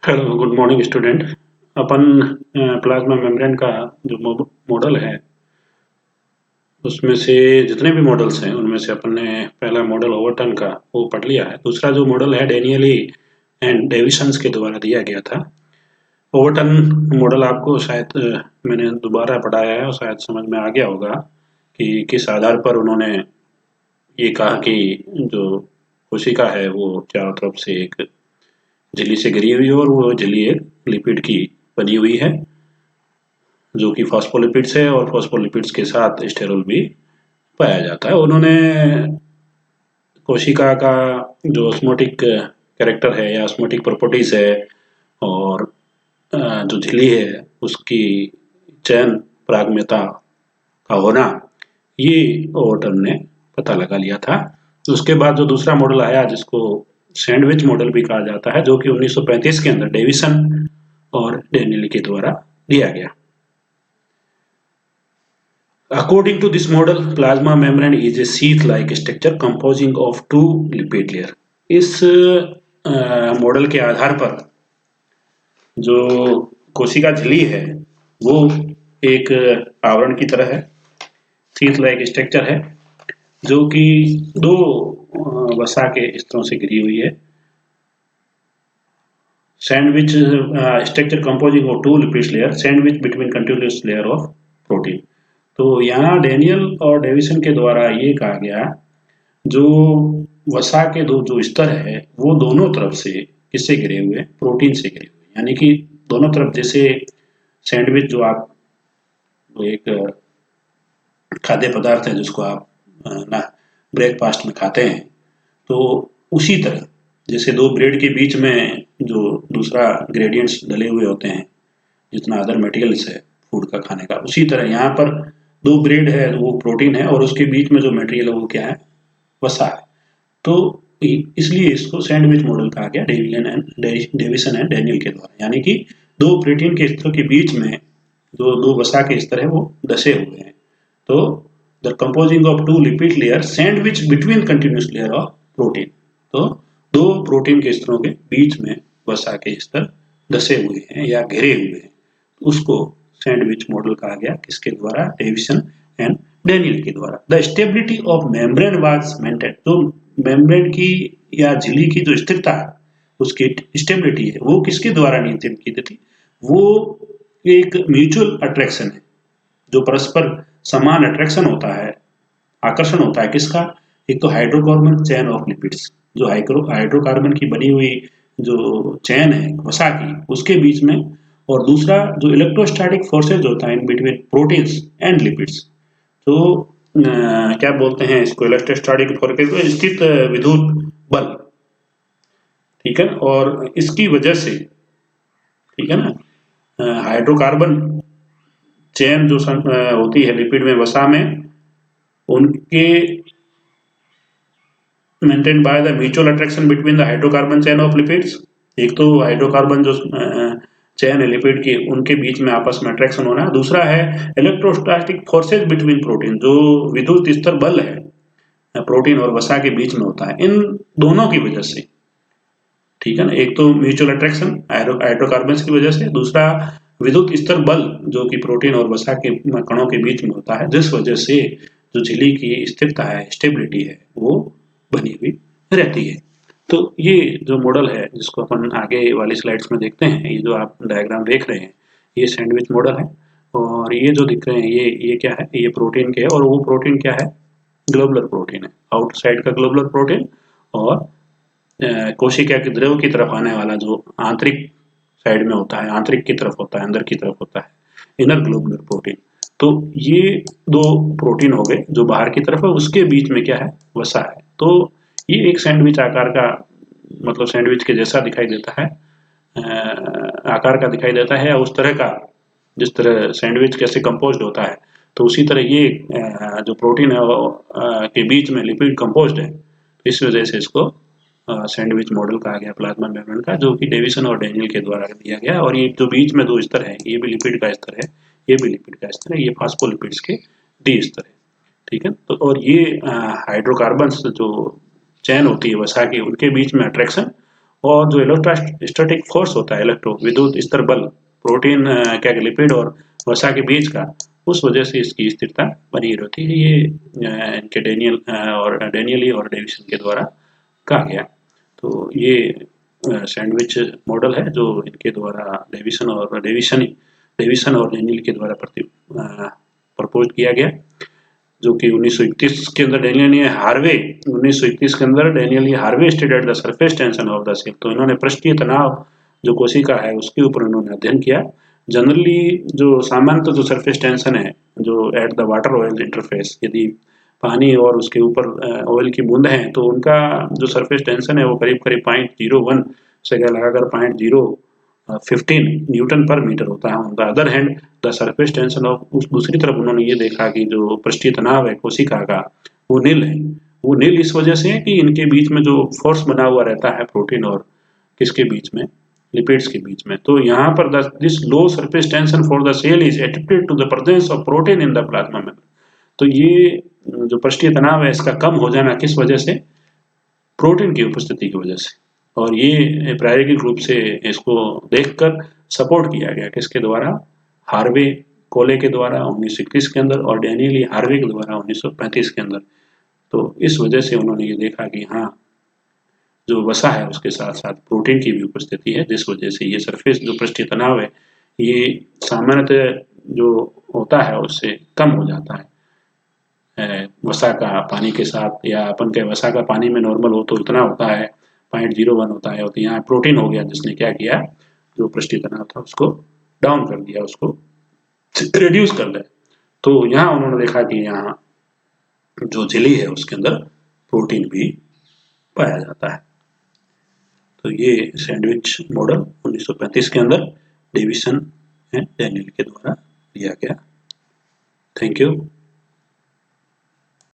Hello, good morning student. अपन plasma membrane का जो मॉडल है उसमें से जितने भी मॉडल्स हैं उनमें से अपन ने पहला मॉडल ओवरटन का वो पढ़ लिया है। दूसरा जो मॉडल है डेनियली एंड डेविसन्स के द्वारा दिया गया था। ओवरटन मॉडल आपको शायद मैंने दोबारा पढ़ाया है और शायद समझ में आ गया होगा कि किस आधार पर उन्होंने ये कहा कि जो कोशिका है वो चारों तरफ से एक झिल्ली से घिरी हुई है और वो झिल्ली एक लिपिड की बनी हुई है जो कि फॉस्फोलिपिड्स है और फॉस्फोलिपिड्स के साथ स्टेरॉल भी पाया जाता है। उन्होंने कोशिका का जो ऑस्मोटिक कैरेक्टर है या ऑस्मोटिक प्रॉपर्टीज है और जो झिल्ली है उसकी चयन प्रागम्यता का होना, ये ओवरटन ने पता लगा लिया था। तो उसके बाद जो दूसरा मॉडल आया जिसको सैंडविच मॉडल भी कहा जाता है, जो कि 1935 के अंदर डेविसन और डेनियल के द्वारा दिया गया। According to this model, plasma membrane is a sheath-like structure composing of two lipid layer. इस मॉडल के आधार पर जो कोशिका झिल्ली है वो एक आवरण की तरह है, शीथ लाइक स्ट्रक्चर है जो कि दो वसा के स्तरों से घिरी हुई है। Sandwich structure composing of two lipid layer sandwich between continuous layer of protein. तो यहाँ डेनियल और डेविसन के द्वारा ये कहा गया जो वसा के दो जो स्तर है वो दोनों तरफ से किससे घिरे हुए, प्रोटीन से घिरे हुए, यानी कि दोनों तरफ जैसे सैंडविच जो आप एक खाद्य पदार्थ है जिसको आप ना ब्रेकफास्ट में खाते हैं, तो उसी तरह जैसे दो ब्रेड के बीच में जो दूसरा ग्रेडियंट्स डले हुए होते हैं जितना अदर मटेरियल्स है फूड का खाने का, उसी तरह यहाँ पर दो ब्रेड है वो प्रोटीन है और उसके बीच में जो मटेरियल है वो क्या है, वसा है। तो इसलिए इसको सैंडविच मॉडल कहा गया डेविसन एंड डेनियल के द्वारा, यानी कि दो प्रोटीन के स्तर के बीच में जो दो वसा के स्तर है वो दसे हुए हैं। तो the composing of two lipid layer sandwich between continuous layer of protein. तो दो प्रोटीन के स्तरों के बीच में वसा के स्तर दसे हुए हैं या घिरे हुए हैं, उसको सैंडविच मॉडल कहा गया। किसके द्वारा, डेविसन एंड डेनियल के द्वारा। The stability of membrane was maintain, तो मेम्ब्रेन की या झिल्ली की जो स्थिरता है उसकी स्टेबिलिटी है वो किसके द्वारा नियंत्रित की गई थी, वो एक म्यूचुअल अट्रैक्शन है, जो परस्पर समान अट्रैक्शन होता है, आकर्षण होता है किसका, एक तो हाइड्रोकार्बन चेन ऑफ लिपिड्स, जो हाइड्रोकार्बन की बनी हुई जो चेन है वसा की उसके बीच में, और दूसरा जो इलेक्ट्रोस्टैटिक फोर्सेज होता है in between proteins and lipids. तो क्या बोलते हैं इसको, इलेक्ट्रोस्टैटिक फोर्सेज को स्थित विद्युत बल, ठीक है। और इसकी वजह से, ठीक है ना, हाइड्रोकार्बन चेन जो होती है लिपिड में वसा में, उनके maintain by the mutual attraction between the hydrocarbon chain of lipids. एक तो हाइड्रोकार्बन जो चेन है लिपिड की उनके बीच में आपस में अट्रैक्शन होना, दूसरा है इलेक्ट्रोस्टैटिक फोर्सेज बिटवीन प्रोटीन, जो विद्युत स्तर बल है प्रोटीन और वसा के बीच में होता है, इन दोनों की वजह से, ठीक है ना। एक तो म्यूचुअल अट्रैक्शन हाइड्रोकार्बन की वजह से, दूसरा विद्युत स्तर बल जो कि प्रोटीन और वसा के कणों के बीच में होता है, जिस वजह से जो झिल्ली की स्थिरता है, स्टेबिलिटी है, वो बनी हुई रहती है। तो ये जो मॉडल है जिसको अपन आगे वाली स्लाइड्स में देखते हैं, ये जो आप डायग्राम देख रहे हैं ये सैंडविच मॉडल है, और ये जो दिख रहे हैं ये क्या है, ये प्रोटीन के है, और वो प्रोटीन क्या है, ग्लोबुलर प्रोटीन है, आउटसाइड का ग्लोबुलर प्रोटीन, और कोशिका के द्रव की तरफ आने वाला जो आंतरिक साइड में होता है, आंतरिक की तरफ होता है, अंदर की तरफ होता है, इनर ग्लोबुलर प्रोटीन। तो ये दो प्रोटीन हो गए जो बाहर की तरफ है, उसके बीच में क्या है, वसा है। तो ये एक सैंडविच आकार का, मतलब सैंडविच के जैसा दिखाई देता है, आकार का दिखाई देता है, उस तरह का जिस तरह सैंडविच कैसे कंपोज्ड होता है, तो उसी तरह ये जो प्रोटीन है के बीच में लिपिड कंपोज्ड है, इस वजह से इसको सैंडविच मॉडल कहा गया प्लाज्मा मेम्ब्रेन का, जो कि डेविसन और डेनियल के द्वारा दिया गया। और ये जो बीच में दो स्तर है, ये भी लिपिड का स्तर है, ये भी लिपिड का स्तर है, ये फास्फोलिपिड्स के डी स्तर है, ठीक है। तो और ये हाइड्रोकार्बन जो चैन होती है वसा की, उनके बीच में अट्रैक्शन, और जो इलेक्ट्रोस्टैटिक फोर्स होता है, इलेक्ट्रो विद्युत स्तर बल प्रोटीन क्या लिपिड और वसा के बीच का, उस वजह से इसकी स्थिरता बनी रहती है। ये इनके डेनियली और डेविसन के द्वारा कहा गया। तो ये सैंडविच मॉडल है जो इनके द्वारा डेविसन और डेनियल के द्वारा प्रपोज किया गया, जो कि 1931 के अंदर डेनियल ये Harvey studied at the surface tension of the cell. तो इन्होंने पृष्ठीय तनाव जो कोशिका है उसके ऊपर इन्होंने अध्ययन किया। जनरली जो सामान्यतः जो सरफेस टेंशन है जो at the water oil interface, यदि पानी और उसके ऊपर ऑयल की बूंद है तो उनका जो सरफेस टेंशन है वो करीब करीब 0.01 से लगाकर 0.015 न्यूटन पर मीटर होता है। On the other hand the surface tension of, दूसरी तरफ उन्होंने ये देखा कि जो पृष्ठीय तनाव है कोशिका का वो नील है। वो नील इस वजह से है कि इनके बीच में जो फोर्स बना हुआ रहता है प्रोटीन और किसके बीच में, लिपिड्स के बीच में। तो यहाँ पर this low surface tension for the cell is attributed to the presence of protein in the plasma membrane. तो ये जो पृष्ठीय तनाव है इसका कम हो जाना किस वजह से, प्रोटीन की उपस्थिति की वजह से। और ये प्रायोगिक रूप से इसको देखकर सपोर्ट किया गया किसके द्वारा, हार्वे कोले के द्वारा 1921 के अंदर और डेनियल हार्वे के द्वारा 1935 के अंदर। तो इस वजह से उन्होंने ये देखा कि हाँ, जो वसा है उसके साथ साथ प्रोटीन की भी उपस्थिति है, जिस वजह से ये सरफेस जो पृष्ठीय तनाव है ये सामान्यतः जो होता है उससे कम हो जाता है। वसा का पानी के साथ, या अपन के वसा का पानी में नॉर्मल हो तो इतना होता है 0.01 होता है, तो यहाँ प्रोटीन हो गया जिसने क्या किया, जो पृष्ठीय तनाव था उसको डाउन कर दिया, उसको रिड्यूस कर दिया। तो यहाँ उन्होंने देखा कि यहाँ जो झिल्ली है उसके अंदर प्रोटीन भी पाया जाता है। तो ये सैंडविच मॉडल 1935 के अंदर डेविसन डेनियल के द्वारा दिया गया। Thank you.